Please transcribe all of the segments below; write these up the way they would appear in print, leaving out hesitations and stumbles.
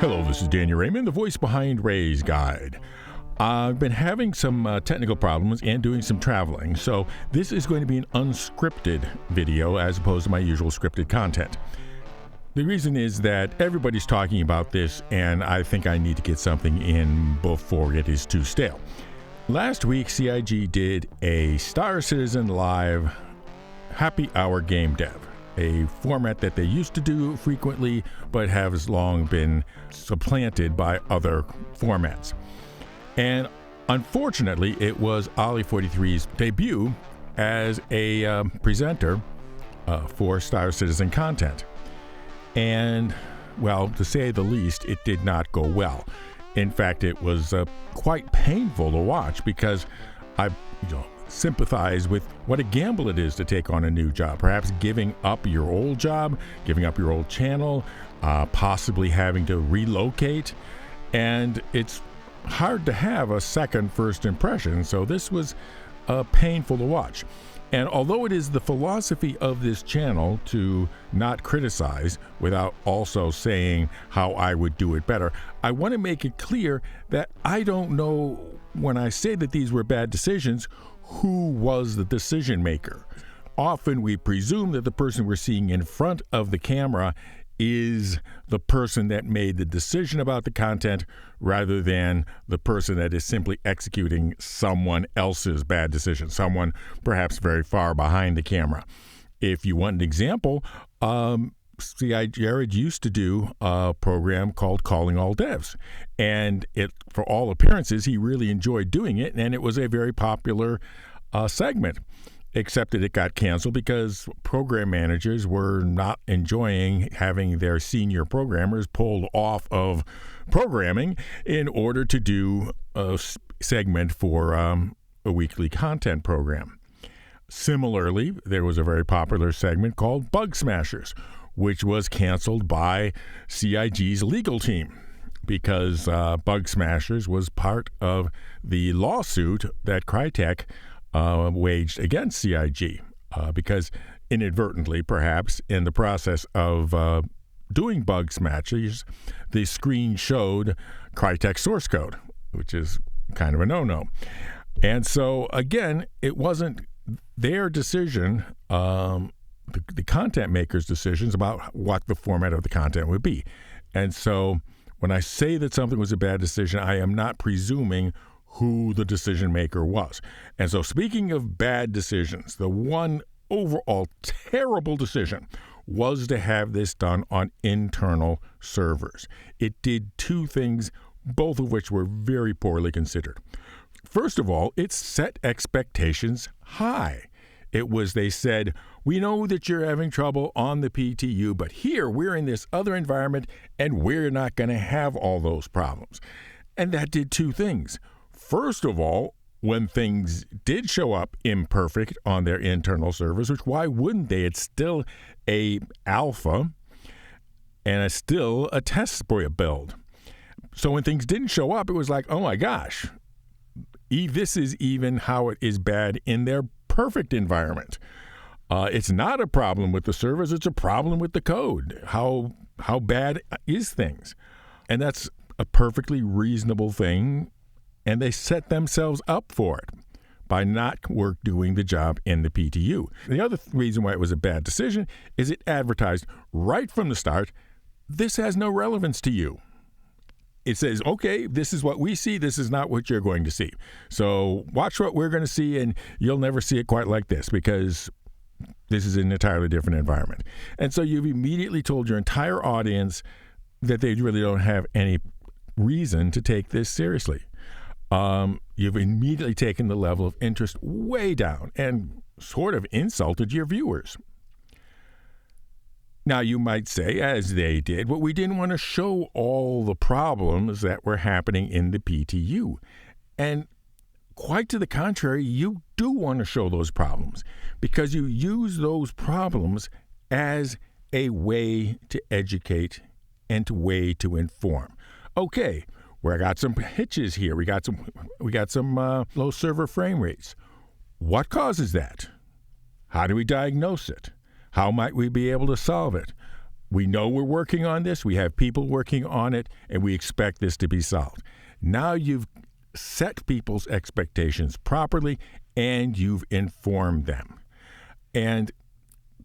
Hello, this is Daniel Raymond, the voice behind Ray's Guide. I've been having some technical problems and doing some traveling, so this is going to be an unscripted video as opposed to my usual scripted content. The reason is that everybody's talking about this, and I think I need to get something in before it is too stale. Last week, CIG did a Star Citizen Live Happy Hour Game Dev, a format that they used to do frequently but has long been supplanted by other formats. And unfortunately, it was Ollie43's debut as a presenter for Star Citizen content. And, well, to say the least, it did not go well. In fact, it was quite painful to watch because I sympathize with what a gamble it is to take on a new job. Perhaps giving up your old job, giving up your old channel, possibly having to relocate. And it's hard to have a second first impression, so this was painful to watch. And although it is the philosophy of this channel to not criticize without also saying how I would do it better, I want to make it clear that I don't know when I say that these were bad decisions, who was the decision maker. Often we presume that the person we're seeing in front of the camera is the person that made the decision about the content rather than the person that is simply executing someone else's bad decision, someone perhaps very far behind the camera. If you want an example, CIG Jared used to do a program called Calling All Devs, and it, for all appearances, he really enjoyed doing it, and it was a very popular segment, except that it got canceled because program managers were not enjoying having their senior programmers pulled off of programming in order to do a segment for a weekly content program. Similarly, there was a very popular segment called Bug Smashers, which was canceled by CIG's legal team because Bug Smashers was part of the lawsuit that Crytek waged against CIG because inadvertently, perhaps, in the process of doing Bug Smashers, the screen showed Crytek source code, which is kind of a no-no. And so, again, it wasn't their decision, the content maker's decisions about what the format of the content would be. And so when I say that something was a bad decision, I am not presuming who the decision maker was. And so speaking of bad decisions, the one overall terrible decision was to have this done on internal servers. It did two things, both of which were very poorly considered. First of all, it set expectations high. They said, we know that you're having trouble on the PTU, but here we're in this other environment and we're not going to have all those problems. And that did two things. First of all, when things did show up imperfect on their internal servers, which why wouldn't they? It's still a alpha and it's still a test build. So when things didn't show up, it was like, oh my gosh, this is even how it is bad in their perfect environment. It's not a problem with the servers, it's a problem with the code. How bad is things? And that's a perfectly reasonable thing, and they set themselves up for it by not doing the job in the PTU. The other reason why it was a bad decision is it advertised right from the start, this has no relevance to you. It says, okay, this is what we see. This is not what you're going to see. So watch what we're going to see, and you'll never see it quite like this because this is an entirely different environment. And so you've immediately told your entire audience that they really don't have any reason to take this seriously. You've immediately taken the level of interest way down and sort of insulted your viewers. Now, you might say, as they did, well, we didn't want to show all the problems that were happening in the PTU. And quite to the contrary, you do want to show those problems because you use those problems as a way to educate and a way to inform. Okay, we got some hitches here. We got some low server frame rates. What causes that? How do we diagnose it? How might we be able to solve it? We know we're working on this. We have people working on it, and we expect this to be solved. Now you've set people's expectations properly, and you've informed them. And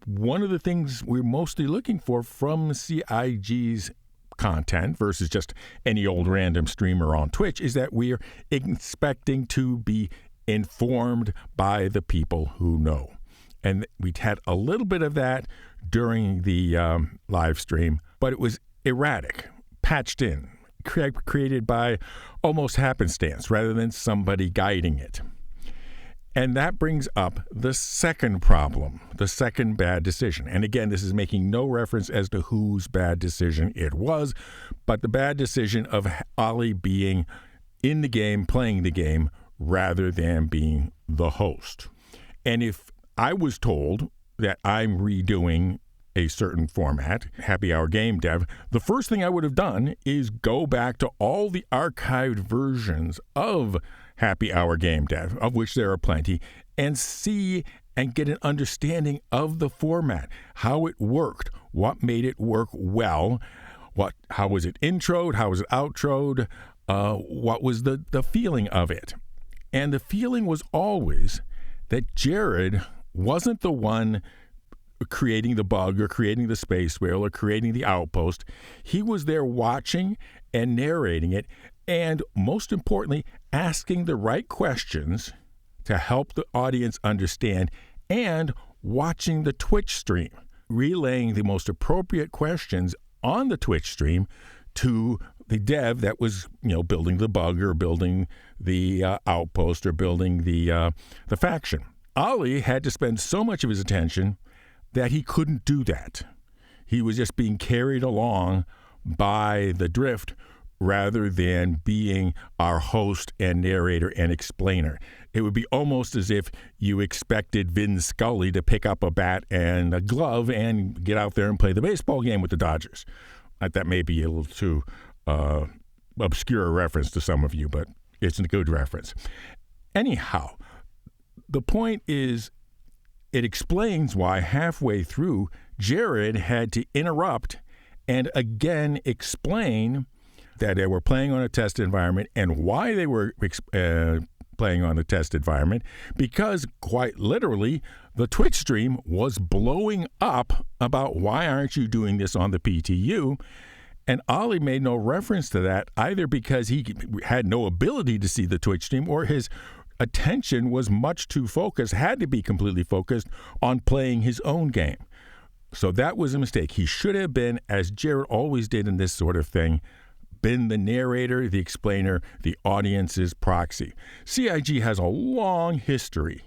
one of the things we're mostly looking for from CIG's content versus just any old random streamer on Twitch is that we're expecting to be informed by the people who know. And we had a little bit of that during the live stream, but it was erratic, patched in, created by almost happenstance rather than somebody guiding it. And that brings up the second problem, the second bad decision. And again, this is making no reference as to whose bad decision it was, but the bad decision of Ollie being in the game, playing the game, rather than being the host. And if I was told that I'm redoing a certain format, Happy Hour Game Dev, the first thing I would have done is go back to all the archived versions of Happy Hour Game Dev, of which there are plenty, and see and get an understanding of the format, how it worked, what made it work well, how was it introed, how was it outroed, what was the feeling of it. And the feeling was always that Jared wasn't the one creating the bug or creating the space whale or creating the outpost. He was there watching and narrating it, and most importantly, asking the right questions to help the audience understand, and watching the Twitch stream, relaying the most appropriate questions on the Twitch stream to the dev that was, building the bug or building the outpost or building the faction. Ollie had to spend so much of his attention that he couldn't do that. He was just being carried along by the drift rather than being our host and narrator and explainer. It would be almost as if you expected Vin Scully to pick up a bat and a glove and get out there and play the baseball game with the Dodgers. That may be a little too obscure a reference to some of you, but it's a good reference. Anyhow, the point is, it explains why halfway through, Jared had to interrupt and again explain that they were playing on a test environment and why they were playing on a test environment, because quite literally, the Twitch stream was blowing up about why aren't you doing this on the PTU? And Ollie made no reference to that either because he had no ability to see the Twitch stream, or his attention was much too focused, had to be completely focused on playing his own game. So that was a mistake. He should have been, as Jared always did in this sort of thing, been the narrator, the explainer, the audience's proxy. CIG has a long history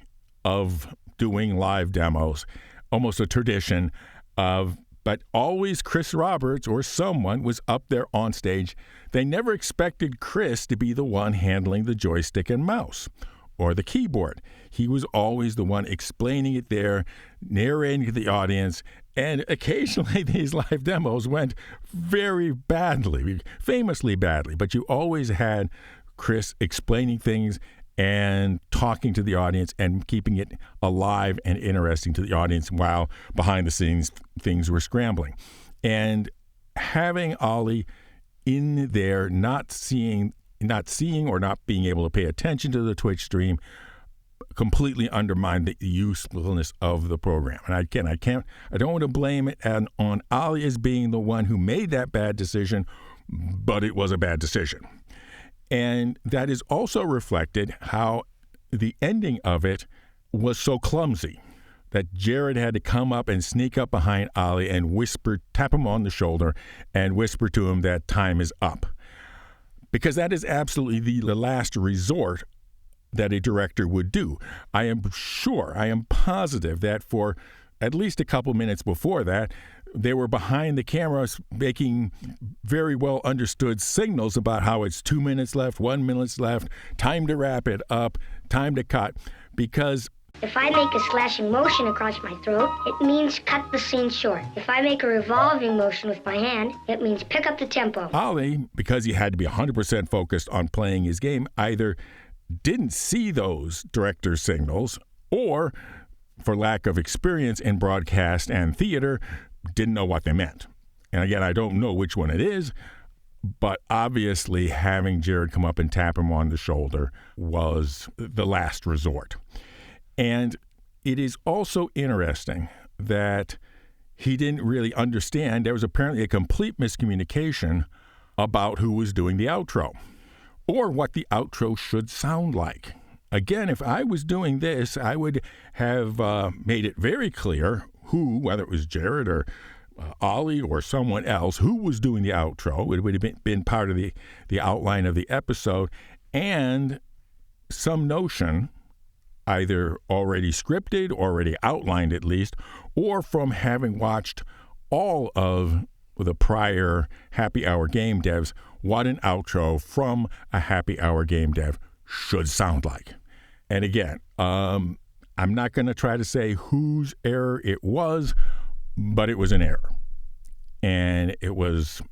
of doing live demos, almost a tradition of, but always Chris Roberts or someone was up there on stage. They never expected Chris to be the one handling the joystick and mouse or the keyboard. He was always the one explaining it there, narrating to the audience, and occasionally these live demos went very badly, famously badly, but you always had Chris explaining things and talking to the audience and keeping it alive and interesting to the audience while behind the scenes things were scrambling. And having Ollie in there not seeing or not being able to pay attention to the Twitch stream completely undermined the usefulness of the program. And I don't want to blame it on Ollie as being the one who made that bad decision, but it was a bad decision. And that is also reflected how the ending of it was so clumsy that Jared had to come up and sneak up behind Ollie and tap him on the shoulder and whisper to him that time is up. Because that is absolutely the last resort that a director would do. I am positive that for at least a couple minutes before that, they were behind the cameras making very well understood signals about how it's 2 minutes left, 1 minute left, time to wrap it up, time to cut, because if I make a slashing motion across my throat, it means cut the scene short. If I make a revolving motion with my hand, it means pick up the tempo. Ollie, because he had to be 100% focused on playing his game, either didn't see those director signals or, for lack of experience in broadcast and theater, didn't know what they meant. And again, I don't know which one it is, but obviously having Jared come up and tap him on the shoulder was the last resort. And it is also interesting that he didn't really understand. There was apparently a complete miscommunication about who was doing the outro or what the outro should sound like. Again, if I was doing this, I would have made it very clear who, whether it was Jared or Ollie or someone else, who was doing the outro. It would have been part of the outline of the episode, and some notion, either already scripted, already outlined at least, or from having watched all of the prior Happy Hour game devs, what an outro from a Happy Hour game dev should sound like. And again, I'm not going to try to say whose error it was, but it was an error. And it was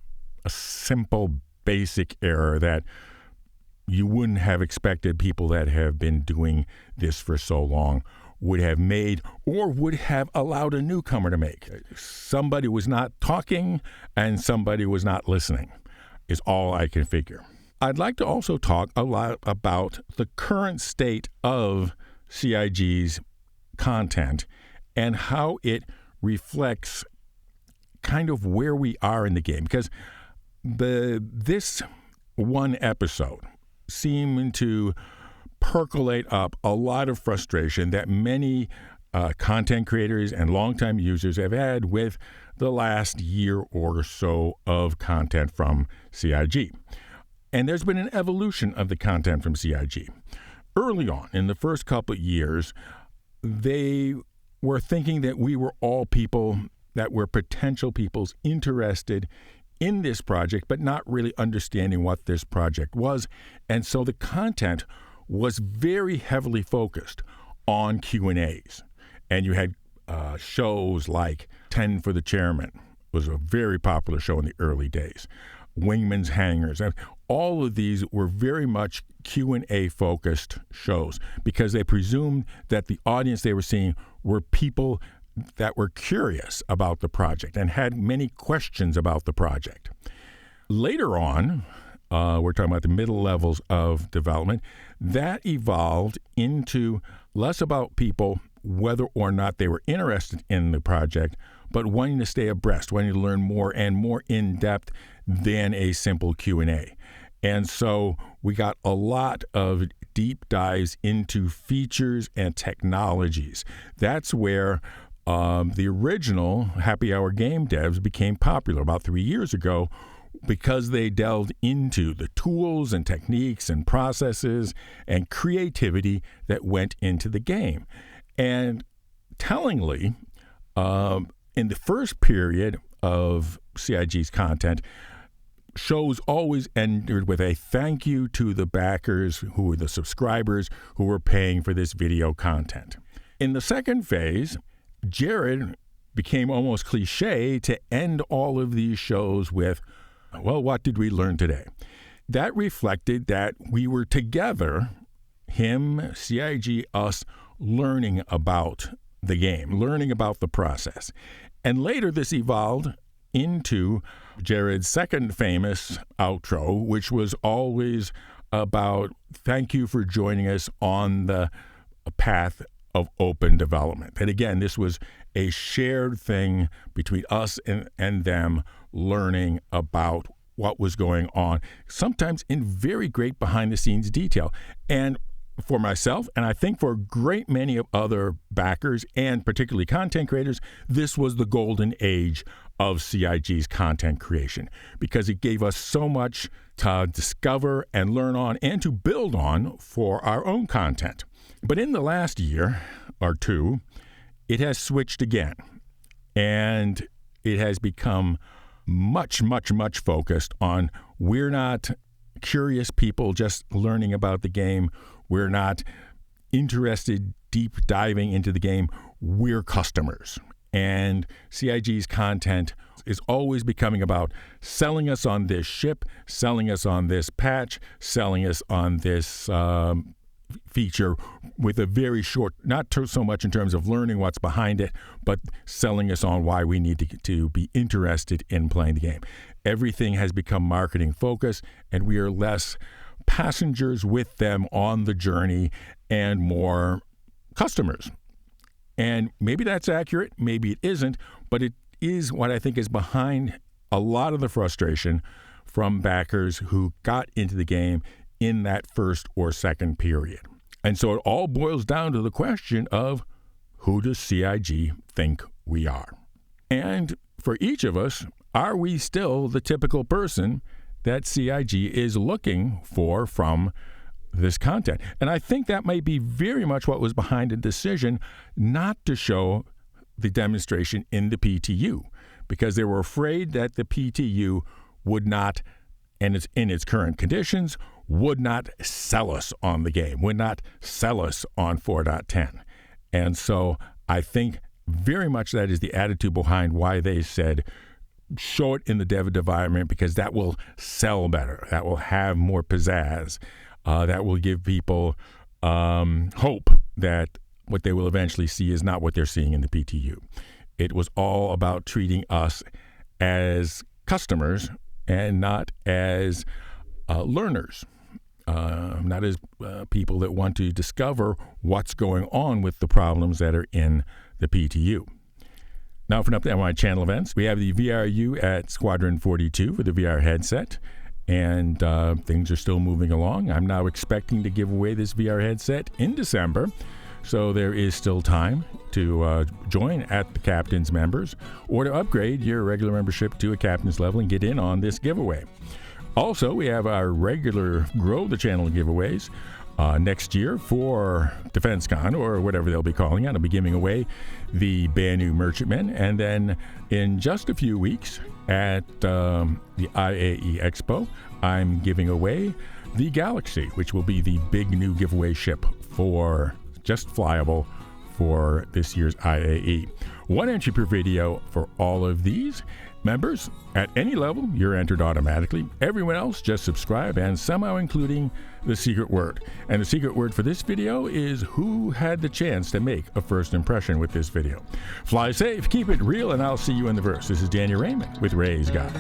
a simple, basic error that you wouldn't have expected people that have been doing this for so long would have made or would have allowed a newcomer to make. Somebody was not talking and somebody was not listening, is all I can figure. I'd like to also talk a lot about the current state of CIG's content and how it reflects kind of where we are in the game. Because this one episode seemed to percolate up a lot of frustration that many content creators and longtime users have had with the last year or so of content from CIG. And there's been an evolution of the content from CIG. Early on, in the first couple of years, they were thinking that we were all people that were potential peoples interested in this project, but not really understanding what this project was. And so the content was very heavily focused on Q&As. And you had shows like 10 for the Chairman was a very popular show in the early days. Wingman's Hangers. All of these were very much Q&A focused shows because they presumed that the audience they were seeing were people that were curious about the project and had many questions about the project. Later on, we're talking about the middle levels of development, that evolved into less about people whether or not they were interested in the project, but wanting to stay abreast, wanting to learn more and more in depth than a simple Q&A. And so we got a lot of deep dives into features and technologies. That's where the original Happy Hour game devs became popular about 3 years ago because they delved into the tools and techniques and processes and creativity that went into the game. And tellingly, in the first period of CIG's content, shows always ended with a thank you to the backers who were the subscribers who were paying for this video content. In the second phase, Jared became almost cliche to end all of these shows with, well, what did we learn today? That reflected that we were together, him, CIG, us, learning about the game, learning about the process. And later this evolved into Jared's second famous outro, which was always about thank you for joining us on the path of open development. And again, this was a shared thing between us and them, learning about what was going on, sometimes in very great behind-the-scenes detail. And for myself, and I think for a great many of other backers and particularly content creators, this was the golden age of CIG's content creation because it gave us so much to discover and learn on and to build on for our own content. But in the last year or two, it has switched again, and it has become much, much, much focused on we're not curious people just learning about the game. We're not interested deep diving into the game. We're customers. And CIG's content is always becoming about selling us on this ship, selling us on this patch, selling us on this feature with a very short, not so much in terms of learning what's behind it, but selling us on why we need to be interested in playing the game. Everything has become marketing focused, and we are less passengers with them on the journey and more customers. And maybe that's accurate, maybe it isn't, but it is what I think is behind a lot of the frustration from backers who got into the game in that first or second period. And so it all boils down to the question of, who does CIG think we are? And for each of us, are we still the typical person that CIG is looking for from this content? And I think that might be very much what was behind the decision not to show the demonstration in the PTU, because they were afraid that the PTU would not, and it's in its current conditions, would not sell us on the game, would not sell us on 4.10. And so I think very much that is the attitude behind why they said, show it in the dev environment, because that will sell better. That will have more pizzazz. That will give people hope that what they will eventually see is not what they're seeing in the PTU. It was all about treating us as customers and not as learners, not as people that want to discover what's going on with the problems that are in the PTU. Now for an update on my channel events, we have the VRU at Squadron 42 for the VR headset, and things are still moving along. I'm now expecting to give away this VR headset in December, so there is still time to join at the Captain's members or to upgrade your regular membership to a Captain's level and get in on this giveaway. Also, we have our regular Grow the Channel giveaways next year for DefenseCon, or whatever they'll be calling it. I'll be giving away the Banu Merchantmen, and then in just a few weeks at the IAE Expo, I'm giving away the Galaxy, which will be the big new giveaway ship for just flyable for this year's IAE. One entry per video for all of these. Members, at any level, you're entered automatically. Everyone else, just subscribe, and somehow including the secret word. And the secret word for this video is who had the chance to make a first impression with this video. Fly safe, keep it real, and I'll see you in the verse. This is Daniel Raymond with Ray's Guide.